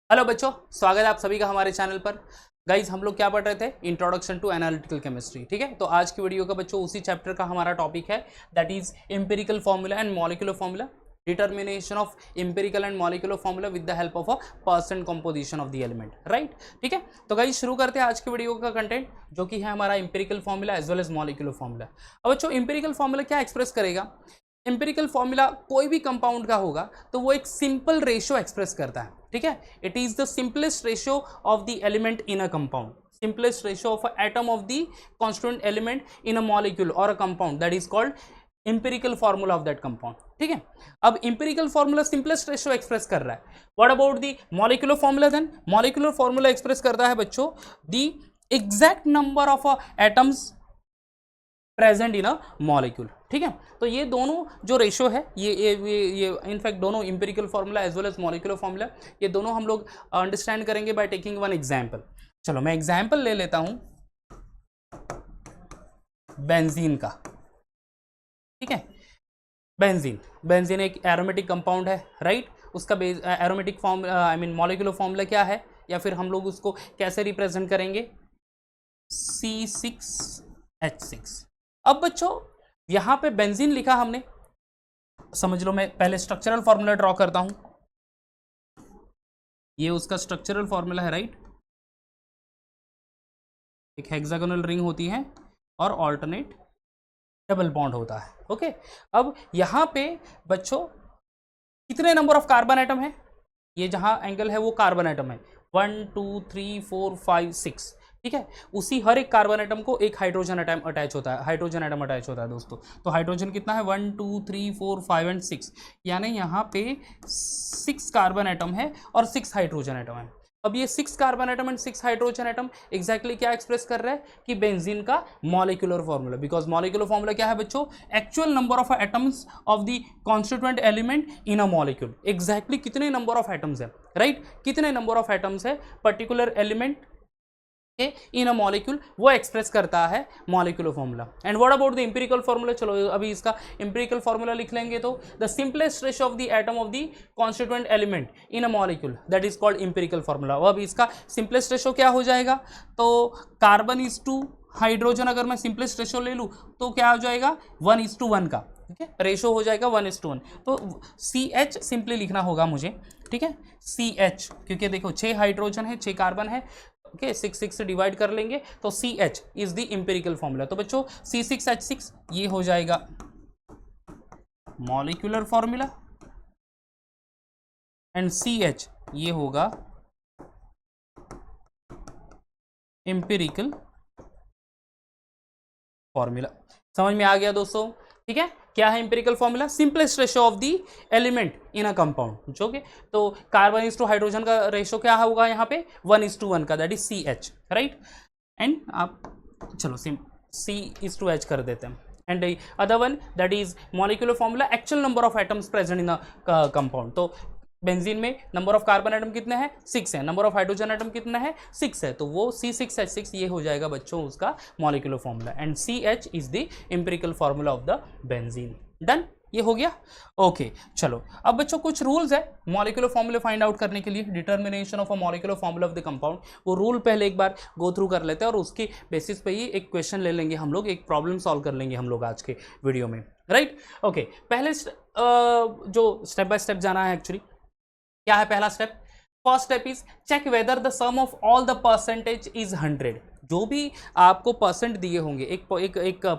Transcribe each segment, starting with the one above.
Hello बच्चों, स्वागत है आप सभी का हमारे चैनल पर। गाइज हम लोग क्या पढ़ रहे थे? Introduction to analytical chemistry. ठीक है, तो आज की वीडियो का बच्चों उसी चैप्टर का हमारा टॉपिक है, that is empirical formula and molecular formula, determination of empirical and molecular formula with the help of a percent composition of the element. Right, ठीक है। तो गाइज शुरू करते हैं आज की वीडियो का कंटेंट, जो कि है हमारा empirical formula as well as molecular formula. अब बच्चों एम्पिरिकल फॉर्मूला क्या एक्सप्रेस करेगा? एम्पिरिकल फॉर्मूला कोई भी कंपाउंड का होगा तो वो एक सिंपल रेशियो एक्सप्रेस करता है। ठीक है, it is the simplest ratio of the element in a compound, simplest ratio of an atom of the constituent element in a molecule or a compound, that is called empirical formula of that compound। ठीक है, अब empirical formula simplest ratio express कर रहा है। what about the molecular formula then? molecular formula express करता है बच्चों the exact number of atoms present in a molecule. ठीक है, तो ये दोनों जो रेशो है ये इनफैक्ट दोनों empirical formula as well as molecular formula, ये दोनों हम लोग अंडरस्टैंड करेंगे बाय टेकिंग वन एग्जांपल। चलो मैं एग्जांपल ले लेता हूं बेंजीन का। ठीक है, बेंजीन एक एरोमेटिक कंपाउंड है, राइट। उसका aromatic form I mean molecular formula क्या है, या फिर हम लोग उसको कैसे रिप्रेजेंट करेंगे? C6H6। अब बच्चों यहां पे बेंजीन लिखा हमने, समझ लो मैं पहले स्ट्रक्चरल फॉर्मूला ड्रॉ करता हूं। ये उसका स्ट्रक्चरल फॉर्मूला है, राइट। एक हेक्सागोनल रिंग होती है और ऑल्टरनेट डबल बॉन्ड होता है। ओके, अब यहां पे बच्चों कितने नंबर ऑफ कार्बन एटम है? ये जहां एंगल है वो कार्बन एटम है, 1 2 3 4 5 6। ठीक है, उसी हर एक कार्बन एटम को एक हाइड्रोजन एटम अटैच होता है, हाइड्रोजन एटम अटैच होता है दोस्तों। तो हाइड्रोजन कितना है? 1 2 3 4 5 एंड 6, यानी यहाँ पे 6 कार्बन एटम है और 6 हाइड्रोजन एटम है। अब ये 6 carbon atom and 6 hydrogen atom exactly क्या एक्सप्रेस कर रहा है कि बेंजीन का molecular formula. Because molecular formula क्या है बच्चों? Actual number of atoms of the constituent element in a molecule. Exactly कितने नंबर ऑफ एटम्स है, राइट, कितने नंबर ऑफ एटम्स है particular element in a molecule, वो एक्सप्रेस करता है molecular formula. And what about the empirical formula? चलो अभी इसका इंपेरिकल फॉर्मूला लिख लेंगे। तो the simplest ratio of the atom of the constituent element in a molecule, that is called empirical formula. अब इसका सिंपलेस्ट रेशियो क्या हो जाएगा? तो कार्बन इज टू हाइड्रोजन, अगर मैं सिंपलेस्ट रेशियो ले लूँ तो क्या हो जाएगा? 1:1 का। ठीक है, रेशो हो जाएगा 1:1। तो CH सिंपली लिखना होगा मुझे। ठीक है, CH, क्योंकि देखो 6 हाइड्रोजन है 6 कार्बन है। ओके, 6 से डिवाइड कर लेंगे तो CH is the empirical formula. तो बच्चों C6H6 ये हो जाएगा मॉलिक्यूलर फॉर्मूला एंड CH ये होगा इंपेरिकल फॉर्मूला। समझ में आ गया दोस्तों? ठीक है, क्या है empirical formula? Simplest ratio of the element in a compound. जो कि तो कार्बन इज टू हाइड्रोजन का रेशियो क्या होगा यहाँ पे? 1:1 का, that is CH, right. And आप चलो C:H कर देते हैं। And other one that is molecular formula, actual number of atoms present in a compound. तो बेंजीन में नंबर ऑफ कार्बन एटम कितने हैं? 6 है। नंबर ऑफ हाइड्रोजन एटम कितना है? 6 है। तो वो C6H6 ये हो जाएगा बच्चों उसका molecular formula. And CH is the empirical formula of the benzene. Done, ये हो गया। ओके, चलो अब बच्चों कुछ रूल्स है मॉलिक्यूलर फॉर्मूला फाइंड आउट करने के लिए, determination of a molecular formula of the compound. वो रूल पहले एक बार गो थ्रू कर लेते हैं और उसके बेसिस पे ही एक क्वेश्चन ले लेंगे हम लोग, एक प्रॉब्लम सॉल्व कर लेंगे हम लोग आज के वीडियो में, राइट। ओके, पहले जो स्टेप बाय स्टेप जाना है एक्चुअली, क्या है पहला step? First step is check whether the sum of all the percentage is 100। जो भी आपको परसेंट दिए होंगे, एक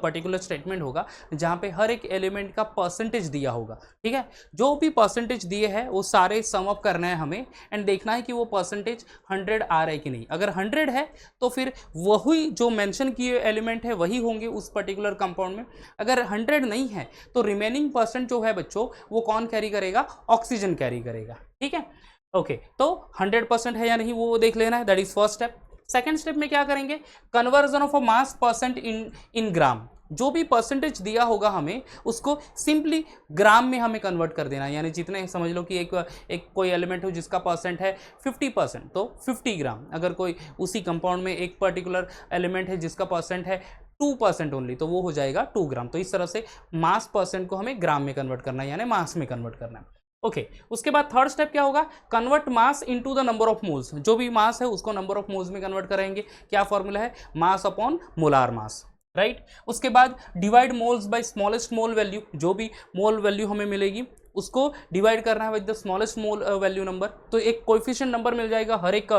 पर्टिकुलर स्टेटमेंट होगा जहां पे हर एक एलिमेंट का परसेंटेज दिया होगा। ठीक है, जो भी परसेंटेज दिए हैं वो सारे सम अप करना है हमें एंड देखना है कि वो परसेंटेज 100 आ रहा है कि नहीं। अगर 100 है तो फिर वही जो मेंशन किए एलिमेंट है वही होंगे उस पर्टिकुलर कंपाउंड में। अगर 100 नहीं है तो रिमेनिंग परसेंट जो है बच्चों वो कौन कैरी करेगा? ऑक्सीजन कैरी करेगा। ठीक है, ओके, तो 100% है या नहीं वो देख लेना है, that is first step. Second step में क्या करेंगे? Conversion of a mass percent in gram. जो भी परसेंटेज दिया होगा हमें उसको सिंपली ग्राम में हमें कन्वर्ट कर देना है। यानी जितने, समझ लो कि एक कोई एलिमेंट हो जिसका परसेंट है 50%, तो 50 ग्राम। अगर कोई उसी कंपाउंड में एक पर्टिकुलर एलिमेंट है जिसका परसेंट है 2% ओनली, तो वो हो जाएगा 2 ग्राम। तो इस तरह से मास परसेंट को हमें ग्राम में कन्वर्ट करना है, यानी मास में कन्वर्ट करना है। ओके उसके बाद थर्ड स्टेप क्या होगा, convert mass into the number of moles, जो भी मास है उसको नंबर ऑफ मोल्स में कन्वर्ट करेंगे, क्या फॉर्मूला है, mass upon molar mass, right. उसके बाद divide moles bye smallest mole value, जो भी मोल वैल्यू हमें मिलेगी उसको डिवाइड करना है with the smallest mole value number, तो एक कोएफिशिएंट नंबर मिल जाएगा हर एक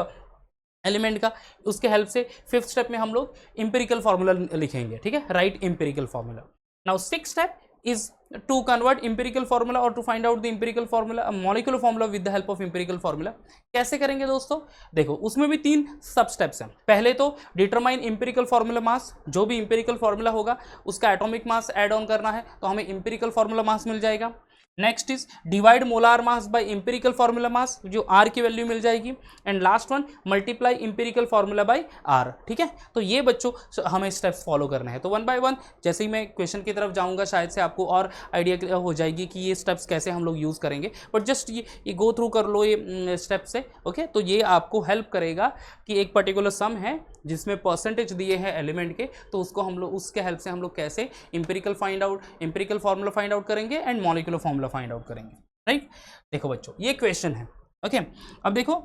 एलिमेंट का, उसके हेल्प से फिफ्थ स्टेप में हम लोग इंपेरिकल फार्मूला लिखेंगे, ठीक है, right empirical formula. Now sixth step is to convert empirical formula or to find out the empirical formula molecular formula with the help of empirical formula। कैसे करेंगे दोस्तों, देखो उसमें भी 3 सब स्टेप्स हैं। पहले तो डिटरमाइन इंपेरिकल फार्मूला मास, जो भी इंपेरिकल फार्मूला होगा उसका एटॉमिक मास ऐड ऑन करना है तो हमें इंपेरिकल फार्मूला मास मिल जाएगा। Next is divide molar mass by empirical formula mass, जो आर की वैल्यू मिल जाएगी। And last one multiply empirical formula by R, ठीक है। तो ये बच्चों हमें स्टेप्स फॉलो करने हैं। तो वन बाय वन जैसे ही मैं क्वेश्चन की तरफ जाऊंगा शायद से आपको और आइडिया हो जाएगी कि ये स्टेप्स कैसे हम लोग यूज़ करेंगे, बट जस्ट ये गो थ्रू कर लो ये स्टेप से, ओके। तो ये आपको हेल्प करेगा कि एक पर्टिकुलर सम है जिसमें परसेंटेज दिए हैं एलिमेंट के, तो उसको हम लोग उसके हेल्प से हम लोग कैसे इंपेरिकल फार्मूला फाइंड आउट करेंगे and molecular formula find out करेंगे, राइट। देखो बच्चों ये क्वेश्चन है, ओके। अब देखो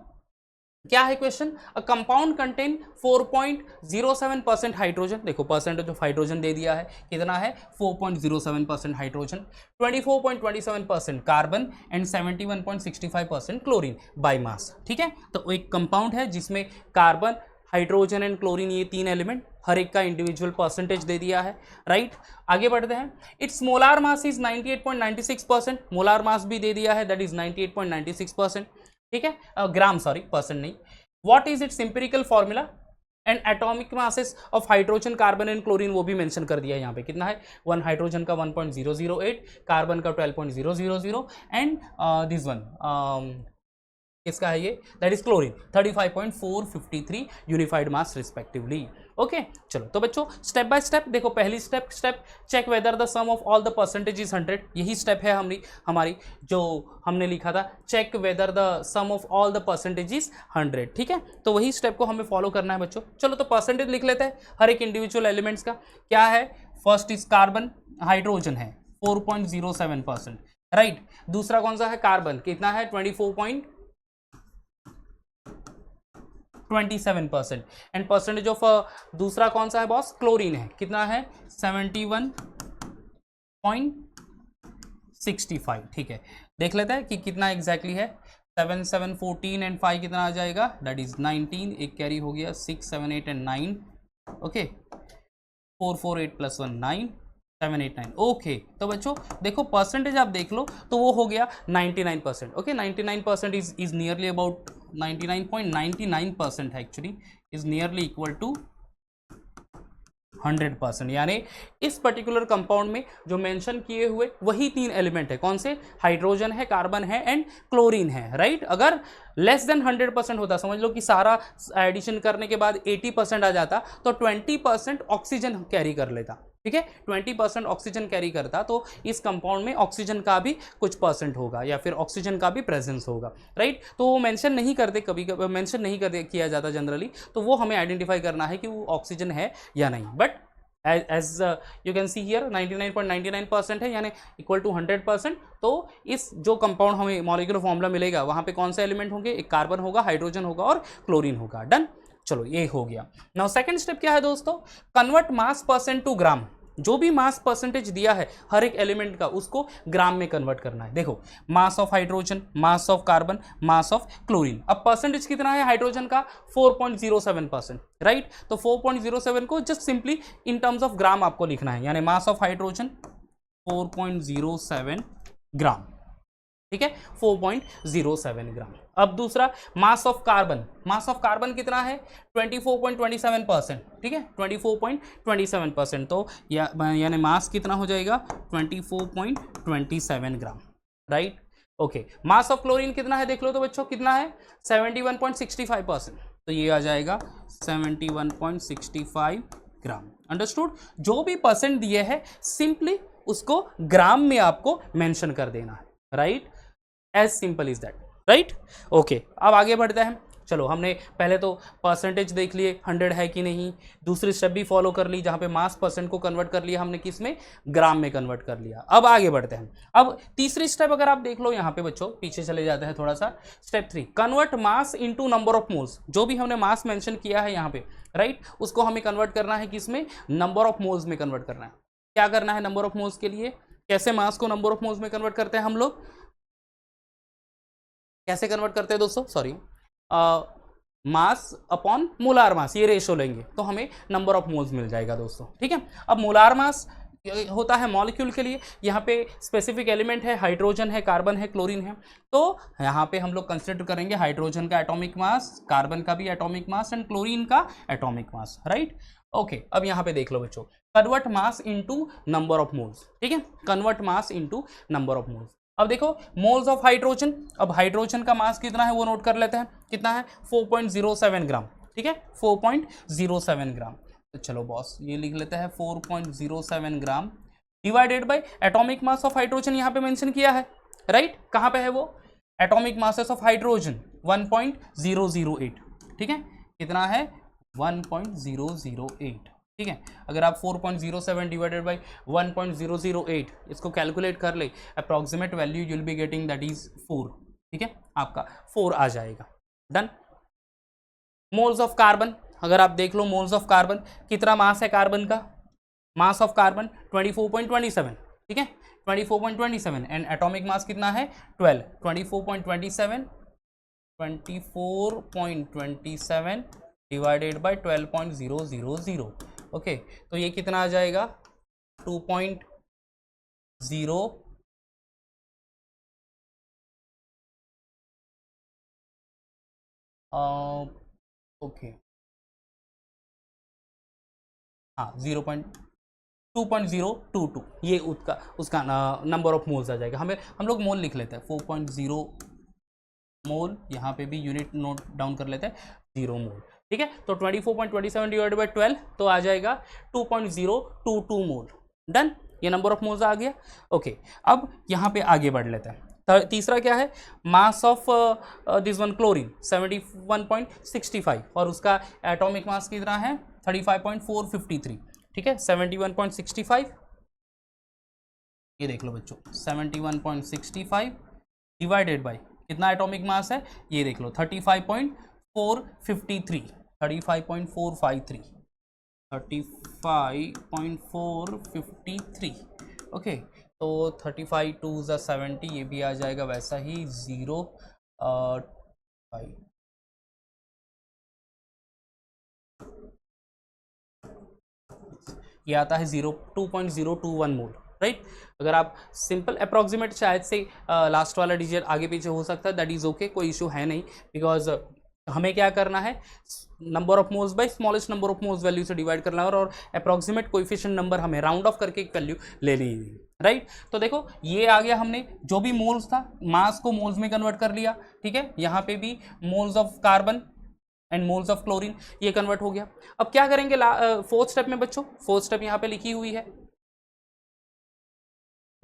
क्या है question, a compound contain 4.07% hydrogen, देखो परसेंटेज ऑफ हाइड्रोजन दे दिया है, कितना है 4.07% hydrogen, 24.27% carbon and 71.65% chlorine by mass, ठीक है। तो एक कंपाउंड है जिसमें कार्बन, हाइड्रोजन एंड क्लोरीन ये 3 एलिमेंट, हर एक का इंडिविजुअल परसेंटेज दे दिया है, राइट। आगे बढ़ते हैं, it's molar mass is 98.96%, molar mass भी दे दिया है दैट इज 98.96%, ठीक है, ग्राम, सॉरी परसेंट नहीं। What is it's empirical formula and atomic masses of hydrogen, carbon and chlorine वो भी मेंशन कर दिया है यहाँ पे, कितना है, वन हाइड्रोजन का 1.008, कार्बन का 12.000 एंड दिस वन किसका है ये, that is chlorine 35.453 unified mass respectively, okay. चलो तो बच्चों स्टेप बाय स्टेप देखो, पहली step check whether the sum of all the percentage is 100, यही स्टेप है हमारी जो हमने लिखा था, check whether the sum of all the percentage is 100, ठीक है। तो वही स्टेप को हमें फॉलो करना है बच्चों। चलो तो परसेंटेज लिख लेते हैं हर एक इंडिविजुअल एलिमेंट्स का, क्या है, फर्स्ट इज कार्बन, हाइड्रोजन है 4.07%, राइट। दूसरा कौन सा है, कार्बन, कितना है 24.27%, एंड परसेंटेज ऑफ दूसरा कौन सा है बॉस, क्लोरीन है, कितना है 71.65, ठीक है। देख लेते हैं कि कितना एग्जैक्टली है, 7 7 14 एंड 5 कितना आ जाएगा, दैट इज 19, एक कैरी हो गया 6 7 8 एंड 9, ओके, 4 4 8 + 1 9 7 8 9, ओके। तो बच्चों देखो परसेंटेज आप देख लो तो वो हो गया 99%, okay. 99% is nearly about 99.99% actually is nearly equal to 100%, यानी इस पर्टिकुलर कंपाउंड में जो मेंशन किए हुए वही 3 एलिमेंट है, कौन से, हाइड्रोजन है, कार्बन है एंड क्लोरीन है, राइट। अगर लेस देन 100% होता, समझ लो कि सारा एडिशन करने के बाद 80% आ जाता, तो 20% ऑक्सीजन कैरी कर लेता, ठीक है, 20% ऑक्सीजन कैरी करता, तो इस कंपाउंड में ऑक्सीजन का भी कुछ परसेंट होगा या फिर ऑक्सीजन का भी प्रेजेंस होगा, राइट। तो वो मेंशन नहीं करते, कभी कभी मेंशन नहीं कर किया जाता जनरली, तो वो हमें आइडेंटिफाई करना है कि वो ऑक्सीजन है या नहीं। But as you can see here 99.99% है, यानी इक्वल टू 100%। तो इस जो कंपाउंड हमें मॉलिक्यूलर फॉर्मूला मिलेगा वहाँ पे कौन से एलिमेंट होंगे, एक कार्बन होगा, हाइड्रोजन होगा और क्लोरीन होगा, डन। चलो ये हो गया। नाउ सेकंड स्टेप क्या है दोस्तों, कन्वर्ट मास परसेंट टू ग्राम, जो भी मास परसेंटेज दिया है हर एक एलिमेंट का उसको ग्राम में कन्वर्ट करना है। देखो mass of hydrogen, mass of carbon, mass of chlorine, अब परसेंटेज कितना है हाइड्रोजन का 4.07%, राइट। तो 4.07 को just simply in terms of gram आपको लिखना है, यानी मास ऑफ हाइड्रोजन 4.07 ग्राम, ठीक है, 4.07 ग्राम। अब दूसरा मास of carbon, mass of carbon कितना है 24.27%, ठीक है, 24.27%, तो यानी मास कितना हो जाएगा 24.27 gram, right, okay. Mass of chlorine कितना है देख लो तो बच्चों, कितना है 71.65%, तो ये आ जाएगा 71.65 ग्राम, अंडरस्टूड। जो भी परसेंट दिए है सिंपली उसको ग्राम में आपको मेंशन कर देना है, right, as simple is that, right, okay. अब आगे बढ़ते हैं, चलो हमने पहले तो परसेंटेज देख लिए 100 है कि नहीं, दूसरी स्टेप भी फॉलो कर ली जहाँ पे मास परसेंट को कन्वर्ट कर लिया हमने, किस में, ग्राम में कन्वर्ट कर लिया। अब आगे बढ़ते हैं। अब तीसरी स्टेप अगर आप देख लो यहाँ पे बच्चों, पीछे चले जाते हैं थोड़ा सा, step 3, convert mass into number of moles. जो भी हमने मास मेंशन किया है यहाँ पे, राइट, उसको हमें कन्वर्ट करना है किसमें, नंबर ऑफ मोल्स में कन्वर्ट करना है। क्या करना है नंबर ऑफ मोल्स के लिए, कैसे मास को नंबर ऑफ मोल्स में कन्वर्ट करते हैं हम लोग, कैसे कन्वर्ट करते हैं दोस्तों, sorry, mass upon molar mass, ये रेशो लेंगे तो हमें नंबर ऑफ मोल्स मिल जाएगा दोस्तों, ठीक है। अब मोलार मास होता है मॉलिक्यूल के लिए, यहाँ पे स्पेसिफिक एलिमेंट है, हाइड्रोजन है, कार्बन है, क्लोरीन है, तो यहाँ पे हम लोग कंसिडर करेंगे हाइड्रोजन का एटॉमिक मास, कार्बन का भी एटॉमिक मास एंड क्लोरीन का एटॉमिक मास, राइट। ओके, अब यहाँ पे देख लो बच्चों, convert mass into number of moles, ठीक है, convert mass into number of moles. अब देखो मोल्स ऑफ हाइड्रोजन, अब हाइड्रोजन का मास कितना है वो नोट कर लेते हैं, कितना है, 4.07 ग्राम, ठीक है, 4.07 ग्राम। तो चलो बॉस ये लिख लेते हैं 4.07 gram divided by atomic mass of hydrogen, यहाँ पे मेंशन किया है, राइट, कहाँ पे है वो, एटॉमिक मासेस ऑफ हाइड्रोजन 1.008, ठीक है, कितना है, 1.008, ठीक है। अगर आप 4.07 डिवाइडेड बाई 1.008 इसको कैलकुलेट कर ले, approximate value you will be getting that is 4, ठीक है, आपका 4 आ जाएगा, डन। मोल्स ऑफ कार्बन, अगर आप देख लो मोल्स ऑफ कार्बन, कितना मास है कार्बन का, मास ऑफ कार्बन 24.27, ठीक है, 24.27 एंड एटॉमिक मास कितना है 12, 24.27 डिवाइडेड बाय 12.000, ओके, तो ये कितना आ जाएगा 2.0, ओके, हाँ 2.022, ये उसका नंबर ऑफ मोल्स आ जाएगा। हम लोग मोल लिख लेते हैं, 4.0 मोल, यहाँ पे भी यूनिट नोट डाउन कर लेते हैं, 0 मोल, ठीक है। तो 24.27 डिवाइडेड बाई 12 तो आ जाएगा 2.022 मोल, डन, ये नंबर ऑफ मोल्स आ गया। ओके, अब यहाँ पे आगे बढ़ लेते हैं। तीसरा क्या है, mass of this one chlorine 71.65 और उसका एटॉमिक मास कितना है 35.453, ठीक है, 71.65, ये देख लो बच्चों 71.65 डिवाइडेड बाई कितना एटॉमिक मास है, ये देख लो 35.453, 35.453, ओके, तो 35 2 ज़ा 70, ये भी आ जाएगा वैसा ही 0 5, ये आता है 2.021 मोल, राइट। अगर आप सिंपल अप्रॉक्सीमेट शायद से लास्ट वाला डिजिट आगे पीछे हो सकता है, दैट इज ओके, कोई इशू है नहीं, बिकॉज हमें क्या करना है, number of moles bye smallest number of moles value से डिवाइड करना है और अप्रॉक्सीमेट कोएफिशिएंट नंबर हमें राउंड ऑफ करके एक वैल्यू ले ली, राइट। तो देखो ये आ गया, हमने जो भी मोल्स था मास को मोल्स में कन्वर्ट कर लिया, ठीक है, यहाँ पे भी moles of carbon and moles of chlorine ये कन्वर्ट हो गया। अब क्या करेंगे फोर्थ स्टेप में बच्चों, फोर्थ स्टेप यहाँ पे लिखी हुई है,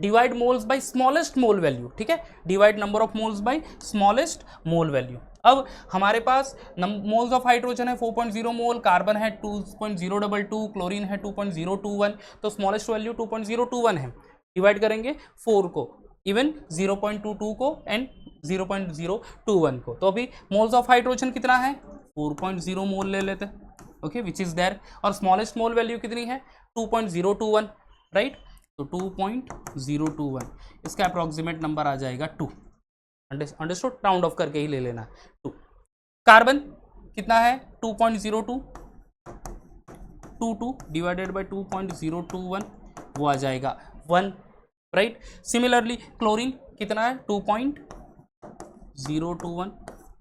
divide moles bye smallest mole value, ठीक है, divide number of moles bye smallest mole value. अब हमारे पास मोल्स ऑफ हाइड्रोजन है 4.0 मोल, कार्बन है 2.022, क्लोरीन है 2.021, तो स्मॉलेस्ट वैल्यू 2.021 है, डिवाइड करेंगे 4 को, इवन 0.22 को एंड 0.021 को, तो अभी मोल्स ऑफ हाइड्रोजन कितना है 4.0 मोल ले लेते हैं, ओके, विच इज देयर, और स्मॉलेस्ट मोल वैल्यू कितनी है 2.021, राइट, तो 2.021 इसका अप्रॉक्सीमेट नंबर आ जाएगा 2, अंडरस्टूड, राउंड ऑफ करके ही ले लेना 2। कार्बन कितना है 2.022 डिवाइडेड बाय 2.021 वो आ जाएगा 1, राइट। सिमिलरली क्लोरीन कितना है 2.021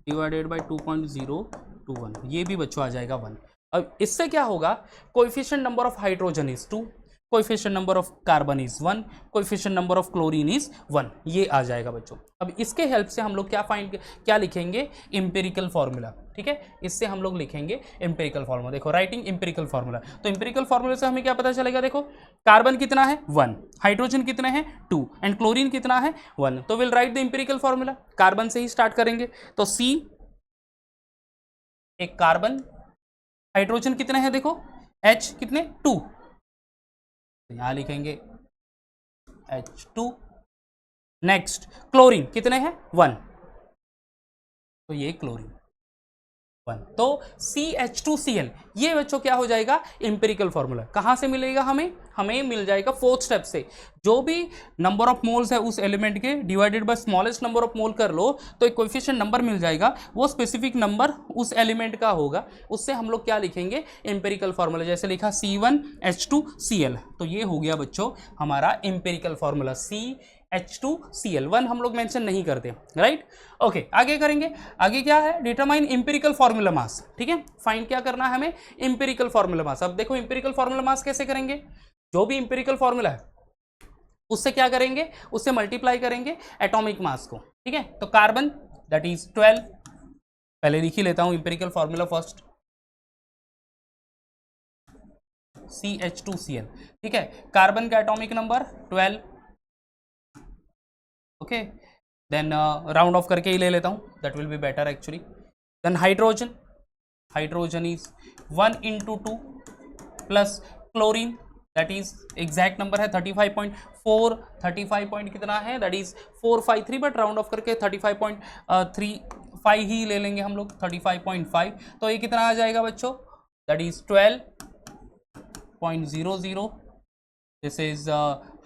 डिवाइडेड बाय 2.021, ये भी बच्चों आ जाएगा 1। अब इससे क्या होगा, coefficient number of hydrogen is 2, coefficient number of carbon is 1, coefficient number of chlorine is 1, ये आ जाएगा बच्चों। अब इसके हेल्प से हम लोग क्या लिखेंगे, एम्पिरिकल फार्मूला, ठीक है, इससे हम लोग लिखेंगे एम्पिरिकल फार्मूला। देखो राइटिंग एम्पिरिकल फार्मूला, तो एम्पिरिकल फार्मूला से हमें क्या पता चलेगा, देखो कार्बन कितना है 1, हाइड्रोजन कितने हैं 2 एंड क्लोरीन कितना है 1, तो will write the empirical formula. Carbon से ही स्टार्ट करेंगे, तो C एक कार्बन, हाइड्रोजन कितने हैं देखो, H कितने 2, तो यहां लिखेंगे H2। नेक्स्ट क्लोरीन कितने हैं 1, तो ये क्लोरीन 1, तो CH2Cl, ये बच्चों क्या हो जाएगा इंपेरिकल फॉर्मूला। कहां से मिलेगा हमें मिल जाएगा फोर्थ स्टेप से। जो भी नंबर ऑफ मोल्स है उस एलिमेंट के divided by smallest number of mole कर लो तो एक कोएफिशिएंट नंबर मिल जाएगा, वो स्पेसिफिक नंबर उस एलिमेंट का होगा, उससे हम लोग क्या लिखेंगे इंपेरिकल फॉर्मूला। जैसे लिखा C1H2Cl, तो ये हो गया बच्चों हमारा इंपेरिकल फॉर्मूला CH2Cl। 1 हम लोग मेंशन नहीं करते, राइट। ओके, आगे करेंगे। आगे क्या है, डिटरमाइन इंपेरिकल फॉर्मूला मास। ठीक है, फाइंड क्या करना है हमें इंपेरिकल फॉर्मूला मास। अब देखो इंपेरिकल फॉर्मूला मास कैसे करेंगे, जो भी इंपेरिकल फॉर्मूला है उससे क्या करेंगे, उससे मल्टीप्लाई करेंगे एटॉमिक मास को। ठीक है, तो कार्बन दैट इज 12, पहले लिख ही लेता हूं इंपेरिकल फॉर्मूला फर्स्ट, CH2Cl। ठीक है, कार्बन का atomic number 12। Okay, then round off करके ही ले लेता हूं, that will be better actually. Then hydrogen is 1 into 2 plus chlorine that is exact number है 35.4, 35 पॉइंट कितना है that is 453, but round off करके 35.35 ही ले लेंगे हम लोग, 35.5। तो ये कितना आ जाएगा बच्चों, that is 12.00। This is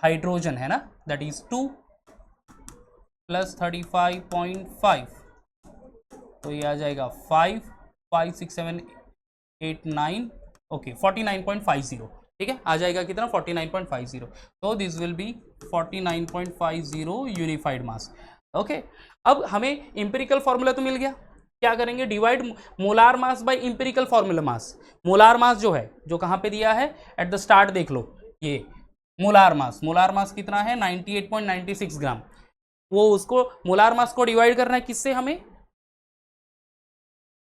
hydrogen है ना, दैट इज 2 प्लस 35.5, तो ये आ जाएगा 5, 5, 6, 7, 8, 9, ओके 49.50। ठीक है, आ जाएगा कितना 49.50, तो this will be 49.50 unified mass. Okay, अब हमें इंपेरिकल फॉर्मूला तो मिल गया, क्या करेंगे divide molar mass by empirical formula mass. Molar mass जो है, जो कहाँ पे दिया है एट द स्टार्ट देख लो, ये मोलार मास कितना है 98.96 ग्राम। वो उसको मोलार मास को डिवाइड करना है किससे हमें,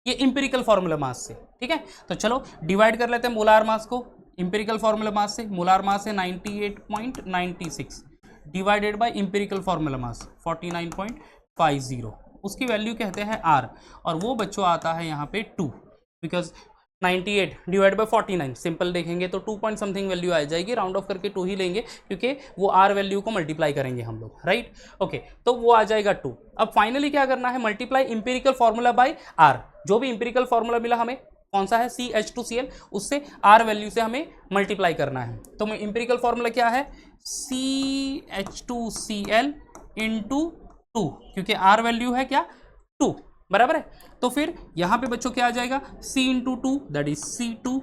ये इंपेरिकल फॉर्मूला मास से। ठीक है, तो चलो डिवाइड कर लेते हैं मोलार मास को इंपेरिकल फॉर्मूला मास से। मोलार मास है 98.96 divided by empirical formula mass 49.50, उसकी वैल्यू कहते हैं R, और वो बच्चों आता है यहाँ पे 2, बिकॉज 98 डिवाइड बाय 49 सिंपल देखेंगे तो 2 पॉइंट समथिंग वैल्यू आ जाएगी, राउंड ऑफ करके 2 ही लेंगे क्योंकि वो R वैल्यू को मल्टीप्लाई करेंगे हम लोग, राइट। ओके, तो वो आ जाएगा 2। अब फाइनली क्या करना है, multiply empirical formula bye R। जो भी इंपेरिकल फॉर्मूला मिला हमें कौन सा है CH2Cl, उससे R वैल्यू से हमें मल्टीप्लाई करना है। तो इंपेरिकल फॉर्मूला क्या है CH2Cl इंटू 2, क्योंकि R वैल्यू है क्या 2, बराबर है। तो फिर यहां पे बच्चों क्या आ जाएगा C into 2 that is C2,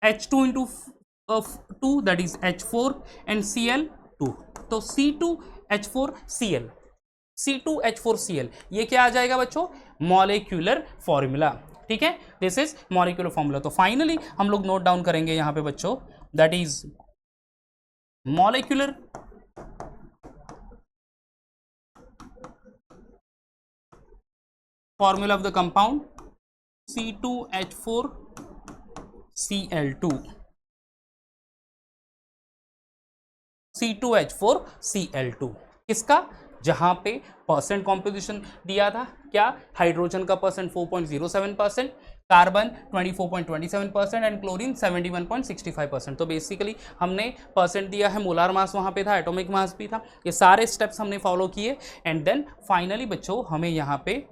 H2 into 2 that is H4 and Cl 2, तो C2H4Cl, C2H4Cl ये क्या आ जाएगा बच्चों मॉलिक्यूलर फॉर्मूला। ठीक है, दिस इज मॉलिक्यूलर फॉर्मूला। तो फाइनली हम लोग नोट डाउन करेंगे यहां पे बच्चों, that is molecular formula of the compound C2H4Cl2, C2H4Cl2 किसका, जहां पे परसेंट कॉम्पोजिशन दिया था क्या, हाइड्रोजन का परसेंट 4.07%, कार्बन 24.27% एंड क्लोरीन 71.65%। तो बेसिकली हमने परसेंट दिया है, मोलार मास वहाँ पे था, एटॉमिक मास भी था, ये सारे स्टेप्स हमने फॉलो किए एंड देन फाइनली बच्चों हमें यहाँ पे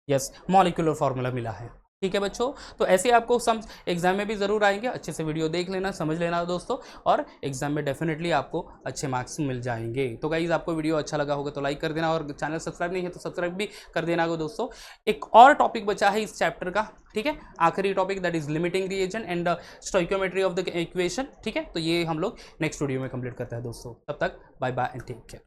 यस मॉलिक्यूलर फॉर्मूला मिला है। ठीक है बच्चों, तो ऐसे आपको सम एग्जाम में भी जरूर आएंगे, अच्छे से वीडियो देख लेना, समझ लेना दोस्तों, और एग्जाम में डेफिनेटली आपको अच्छे मार्क्स मिल जाएंगे। तो गाइज आपको वीडियो अच्छा लगा होगा तो लाइक कर देना, और चैनल सब्सक्राइब नहीं है तो सब्सक्राइब भी कर देना दोस्तों। एक और टॉपिक बचा है इस चैप्टर का, ठीक है, आखिरी topic that is limiting reagent and stoichiometry of the equation. ठीक है, तो ये हम लोग नेक्स्ट वीडियो में कंप्लीट करते हैं दोस्तों। तब तक bye bye and take care.